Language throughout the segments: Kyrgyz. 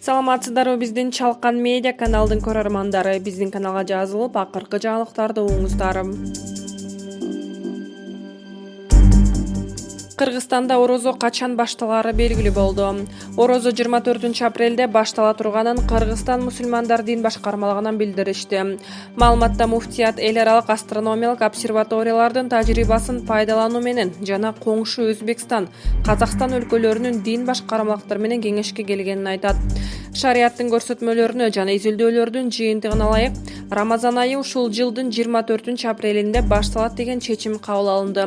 Саламатсыздарбы биздин Чалкан медиа каналдын көрөрмандары. Биздин каналга жазылып, акыркы жаңылыктарды угуңуздар. Кыргызстанда орозо качан башталары белгилүү болду. Орозо 24 апрелде баштала турганын Кыргызстан мусулмандар дин башкармалыгынан билдиришти. Маалыматта муфтият эл аралык астрономиялык обсерваториялардын тажрыйбасын пайдалануу менен жана коңшу Өзбекстан, Казакстан өлкөлөрүнүн дин башкармалыктары менен кеңешке келгенин айтат. Шарияттын көрсөтмөлөрүнө жана изилдөөлөрдүн жыйынтыгына ылайык Рамазан айы ушул жылдын 24 апрелинде башталат деген чечим кабыл алынды.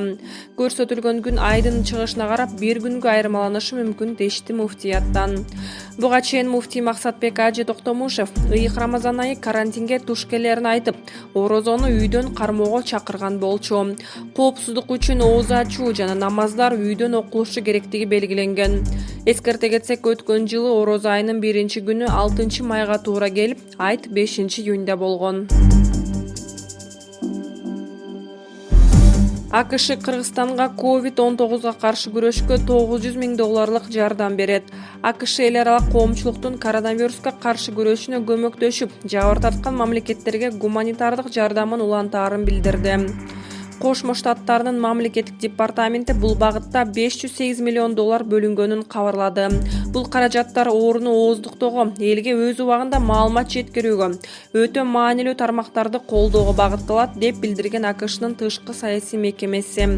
Көрсөтүлгөн күн айдын чыгышына карап бир күнгө айырмаланышы мүмкүн дешти муфтияттан. Буга чейин муфтий Максатбек Ажы Токтомушев ыйык Рамазан айы карантинге туш келерин айтып, орозону үйдөн кармоого чакырган болчу. Коопсуздук үчүн ооз ачуу жана намаздар үйдөн окулушу керектиги белгиленген. Эскерте кетсек, өткөн жылы орозо айынын 1-күнү 6 майга туура келип, айт 5-июнда болгон. АКШ Кыргызстанга COVID-19 каршы күрөшкө $900 миң жардам берет. АКШ эл аралык коомчулуктун коронавируска каршы күрөшүнө көмөктөшүп, жабыр тарткан мамлекеттерге гуманитардык жардамын улантаарын билдирди. Кошмо Штаттарынын мамлекеттик департаменти бул багытта $508 миллион бөлүнгөнүн кабарлады. Бул каражаттар оорууну ооздуктоого, элге өз убагында маалымат жеткирүүгө, өтө маанилүү тармактарды колдоого багытталат деп билдирген АКШнын тышкы саясий мекемеси.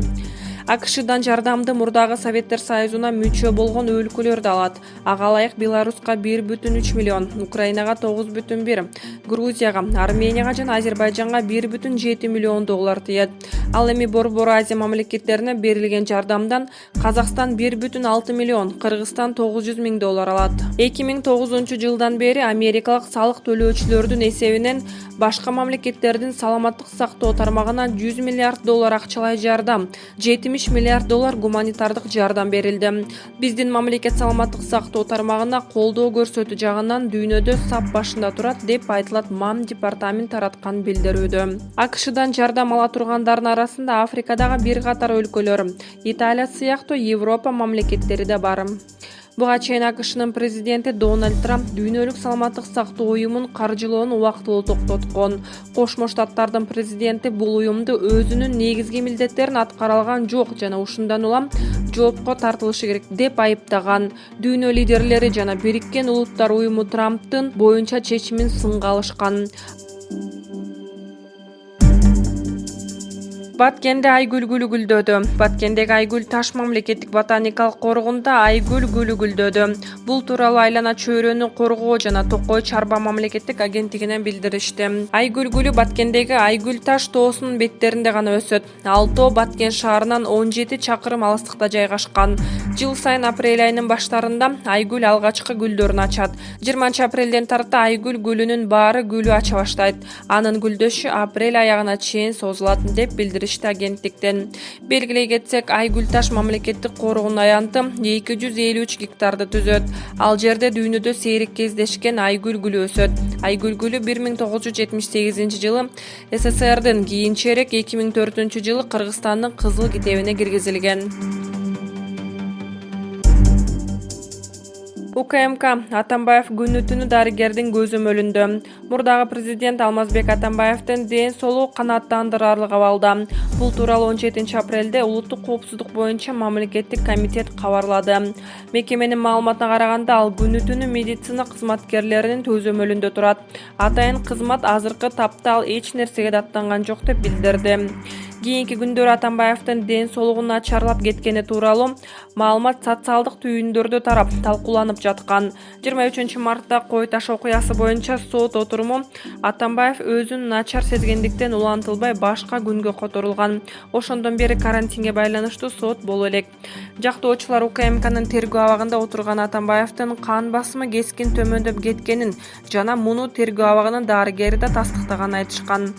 АКШдан жардамды мурдагы Советтер Союзуна мүчө болгон өлкөлөр да алат. Ага ылайык Беларуска 1,3 миллион, Украинага 9,1, Грузияга, Арменияга жана Азербайжанга 1,7 миллион тиет. Ал эми Борбор Азия мамлекеттерине берилген жардамдан Казакстан 1,6 миллион, Кыргызстан $900 миң алат. 2009 жылдан бери америкалык салык төлөөчүлөрдүн эсебинен башка мамлекеттердин саламаттык сактоо тармагына $100 миллиард акчалай жардам, $70 миллиард гуманитардык жардам берилди. Биздин мамлекет саламаттык сактоо тармагына колдоо көрсөтүү жагынан дүйнөдө сап башында турат деп айтылат МАМ департамент тараткан билдирүүдө. АКШдан жардам ала тургандардын арасында Африкадагы бир катар өлкөлөр, Италия сыяктуу Европа мамлекеттери да бар. Буга чейин АКШнын президенти Дональд Трамп дүйнөлүк саламаттык сактоо уюмун каржылоону убактылуу токтоткон. Кошмо Штаттардын президенти бул уюмду өзүнүн негизги милдеттерин аткара алган жок жана ушундан улам жоопко тартылышы керек деп айыптаган. Дүйнө лидерлери жана Бириккен Улуттар уюму Трамптын боюнча чечимин сынга алышкан. Баткенде айгүл гүлү гүлдөдү. Баткендеги айгүл таш мамлекеттик ботаникалык коргоунда айгүл гүлү гүлдөдү. Бул тууралуу Айлана чөйрөнү коргоо жана Токой чарба мамлекеттик агенттигинен билдиришти. Айгүл гүлү Баткендеги айгүл таш тоосунун беттеринде гана өсөт. Ал тоо Баткен шаарынан 17 чакырым алыстыкта жайгашкан. Жыл сайын апрель айынын баштарында айгүл алгачкы гүлдөрүн ачат. 20 апрелден тарта айгүл гүлүнүн баары гүлү ача баштайт. Анын гүлдөшү апрель аягына чейин созулат деп билдиришти агенттиктен. Белгилей кетсек, айгүл таш мамлекеттик коргоонун аянты 253 гектарды түзөт. Ал жерде дүйнөдө сейрек кездешкен айгүл гүлү өсөт. Айгүл гүлү 1978 жылы СССРдин, кийинчерээк 2004 жылы Кыргызстандын кызыл китебине киргизилген. УКМК Атамбаев күнү түнү дарыгердин көзөмөлүндө. Мурдагы президент Алмазбек Атамбаевдин ден соолугу канааттандырарлык абалда. Бул тууралуу 17 апрелде улуттук коопсуздук боюнча мамлекеттик комитет кабарлады. Мекеменин маалыматына караганда, ал күнү түнү медицина кызматкерлеринин көзөмөлүндө турат. Атайын кызмат азыркы тапта ал эч нерсеге даттанган жок деп билдирди. Кийинки күндөр Атамбаевдин ден соолугунун начарлап кеткени тууралуу маалымат социалдык түйүндөрдө тарап талкууланып жаткан. 23 мартта Кой таш окуясы боюнча сот отуруму Атамбаев өзүн начар сезгендиктен улантылбай башка күнгө которулган. Ошондон бери карантинге байланыштуу сот боло элек. Жактоочулар УКМКнын тергөө абагында отурган Атамбаевдин кан басымы кескин төмөндөп кеткенин жана муну тергөө абагынын дарыгери да тастыктаганын айтышкан.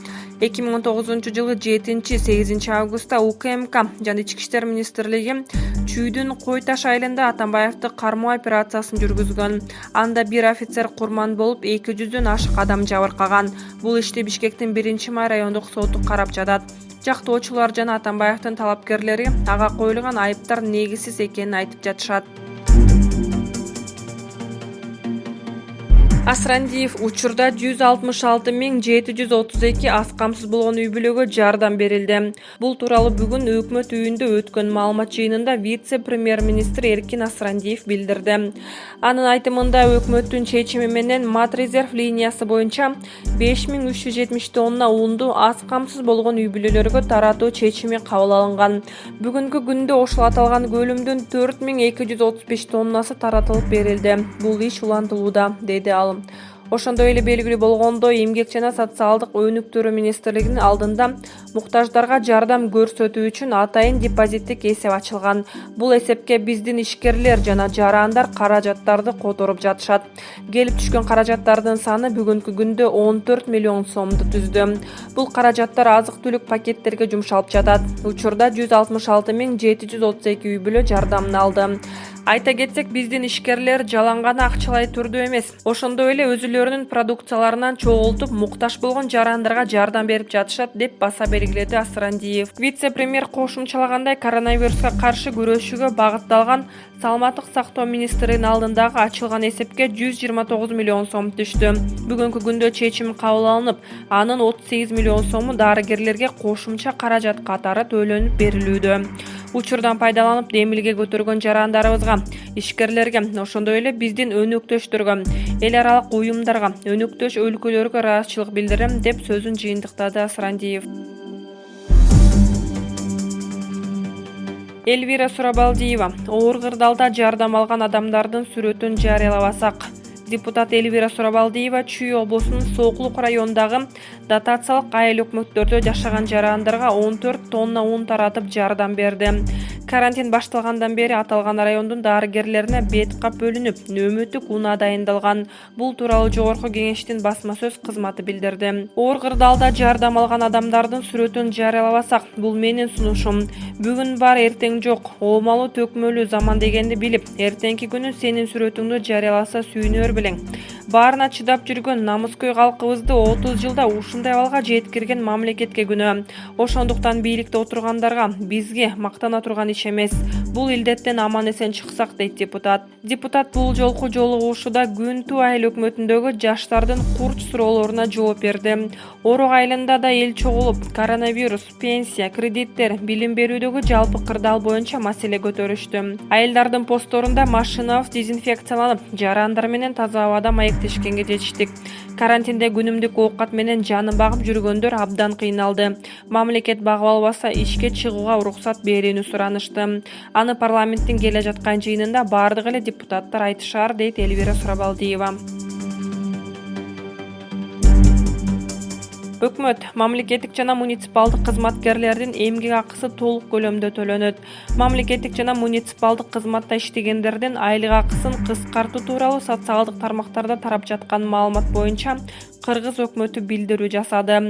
2019 жылы 7-8 августта УКМК жана Ички иштер министрлиги Чүйдүн Кой Таш айылында Атамбаевди кармоо операциясын жүргүзгөн. Анда бир офицер курман болуп, 200дөн ашык адам жабыркаган. Бул ишти Бишкектин 1-май райондук соту карап жатат. Жактоочулар жана Атамбаевдин талапкерлери ага коюлган айыптар негизсиз экенин айтып жатышат. Асрандиев учурда 166.732 аз камсыз болгон үй бүлөгө жардам берилди. Бул тууралуу бүгүн өкмөт үйүндө өткөн маалымат жыйынында вице-премьер-министр Эркин Асрандиев билдирди. Анын айтымында өкмөттүн чечими менен Матрезерв линиясы боюнча 5370 тонна унду аз камсыз болгон үй бүлөлөргө таратуу чечими кабыл алынган. Бүгүнкү күндө ошол аталган көлүмдүн 4235 тоннасы таратылып берилди. Бул иш улантылууда, деди ал. Ошондой эле белгилүү болгондой, Эмгек жана социалдык өнүктүрүү министрлигинин алдында муктаждарга жардам көрсөтүү үчүн атайын депозиттик эсеп ачылган. Бул эсепке биздин ишкерлер жана жарандар каражаттарды которуп жатышат. Келип түшкөн каражаттардын саны бүгүнкү күндө 14 миллион сомду түздү. Бул каражаттар азык-түлүк пакеттерге жумшалып жатат. Учурда 166.732 үй бүлө жардамын алды. Айта кетсек, биздин ишкерлер жалаң гана акчалай түрдө эмес, ошондой эле өзүлөрүнүн продукцияларынан чогултуп, муктаж болгон жарандарга жардам берип жатышат, деп баса белгиледи Асрандиев. Вице-премьер кошумчалагандай, коронавируска каршы күрөшүүгө багытталган Саламаттык сактоо министринин алдындагы ачылган эсепке 129 миллион сом түштү. Бүгүнкү күндө чечим кабыл алынып, анын 38 миллион сому дарыгерлерге кошумча каражат катары төлөнүп берилүүдө. Учурдан пайдаланып демилге көтөргөн жарандарыбызга, ишкерлерге, ошондой эле биздин өнөктөштөргө, эл аралык уюмдарга, өнөктөш өлкөлөргө ыраазычылык билдирем, деп сөзүн жыйынтыктады Асрандиев. Эльвира Сурабалдиева оор кырдаалда жардам алган адамдардын сүрөтүн жарыялабасак. Депутат Эльвира Сурабалдиева Чүй облусунун Сооклук районундагы дотациялык айыл өкмөттөрдө жашаган жарандарга 14 тонна ун таратып жардам берди. Карантин башталгандан бери аталган райондун дарыгерлерине бет кап бөлүнүп, нөөмөттүк унаа дайындалган. Бул тууралуу Жогорку Кеңештин басма сөз кызматы билдирди. Оор кырдаалда жардам алган адамдардын сүрөтүн жарыялабасак, бул менин сунушум. Бүгүн бар, эртең жок. Оомалуу төкмөлүү заман дегенди билип, эртеңки күнү сенин сүрөтүңдү жарыяласа сүйүнөр белең. Баарына чыдап жүргөн намыскөй калкыбызды 30 жылда ушундай абалга жеткирген мамлекетке күнөө. Ошондуктан бийликте отургандарга бизге мактана турган иш эмес. Бул илдеттен аман эсен чыксак, дейт депутат. Депутат бул жолку жолугушууда Күнтүү айыл өкмөтүндөгү жаштардын курч суроолоруна жооп берди. Орок айылында да эл чогулуп, коронавирус, пенсия, кредиттер, билим берүүдөгү жалпы кырдаал боюнча маселе көтөрүштү. Айылдардын постторунда машинабыз дезинфекцияланып, жарандар менен таза абада маектешкенге жетиштик. Карантинде күнүмдүк оокат менен жанын багып жүргөндөр абдан кыйналды. Мамлекет багып албаса, ишке чыгууга уруксат берүүнү суранышты. Аны парламенттин келе жаткан жыйынында бардык эле депутаттар айтышар, дейт Эльвира Сурабалдиева. Өкмөт мамлекеттик жана муниципалдык кызматкерлердин эмгек акысы толук көлөмдө төлөнөт. Мамлекеттик жана муниципалдык кызматта иштегендердин айлык акысын кыскартуу тууралуу социалдык тармактарда тарап жаткан маалымат боюнча Кыргыз өкмөтү билдирүү жасады.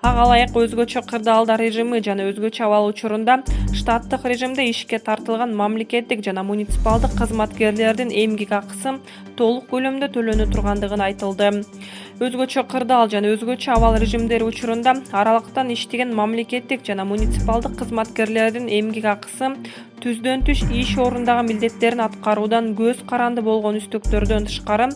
Ага ылайык өзгөчө кырдаалда режими жана өзгөчө абал учурунда штаттык режимде ишке тартылган мамлекеттик жана муниципалдык кызматкерлердин эмгек акысы толук көлөмдө төлөнө тургандыгын айтылды. Өзгөчө кырдаал жана өзгөчө абал режимдери учурунда аралыктан иштеген мамлекеттик жана муниципалдык кызматкерлердин эмгек акысы түздөн түш иш орунундагы милдеттерин аткаруудан көз каранды болгон үстөктөрдөн тышкары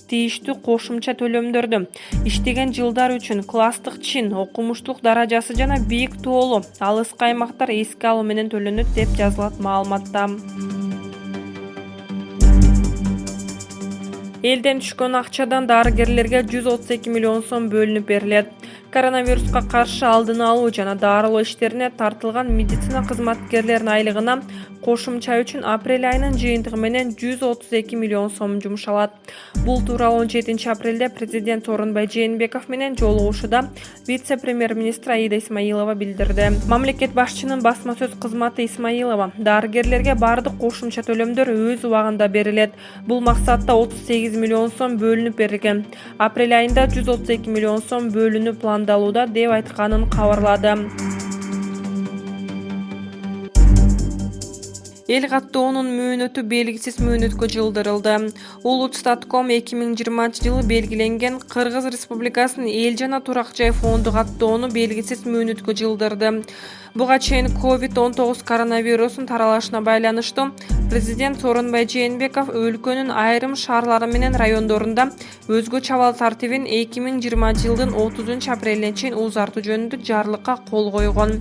тийиштүү кошумча төлөмдөрдү иштеген жылдар үчүн класстык чин, окумуштуулук даражасы жана бийик тоолу алыскы аймактар эске алуу менен төлөнөт, деп жазылат маалыматта. Элден түшкөн акчадан дарыгерлерге 132 миллион сом бөлүнүп берилет. Коронавируска каршы алдын алуу жана дарылоо иштерине тартылган медицина кызматкерлеринин айлыгына кошумча үчүн апрель айынын жыйынтыгы менен 132 миллион сом жумшалат. Бул тууралуу 17 апрелде президент Сооронбай Жээнбеков менен жолугушууда вице-премьер-министр Аида Исмаилова билдирди. Мамлекет башчынын басма сөз кызматы Исмаилова дарыгерлерге бардык кошумча төлөмдөр өз убагында берилет. Бул максатта 38 миллион сом бөлүнүп берилген. Апрель айында 132 миллион сом бөлүнүү план пландалууда деп айтканын кабарлады. Эл каттоонун мөөнөтү белгисиз мөөнөткө жылдырылды. Улутстатком 2020-жылы белгиленген Кыргыз Республикасынын эл жана турак жай фонду каттоону белгисиз мөөнөткө жылдырды. Буга чейин COVID-19 коронавирусун таралышына байланыштуу президент Сооронбай Жээнбеков өлкөнүн айрым шаарлары менен райондорунда өзгөчө абал тартибин 2020-жылдын 30-апрелине чейин узартуу жөнүндө жарлыкка кол койгон.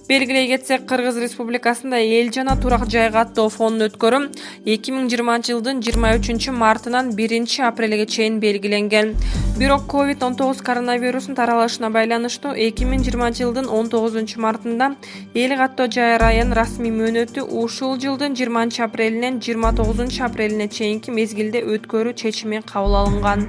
Белгилей кетсек, Кыргыз Республикасында эл жана турак жай каттоо фондун өткөрү 2020-жылдын 23-мартынан 1-апрелге чейин белгиленген. Бирок COVID-19 коронавирусун таралышына байланыштуу 2020-жылдын 19-мартында эл каттоо жай райын расмий мөөнөтү ушул жылдын 20-апрелинен 29-апрелине чейинки мезгилде өткөрүү чечими кабыл алынган.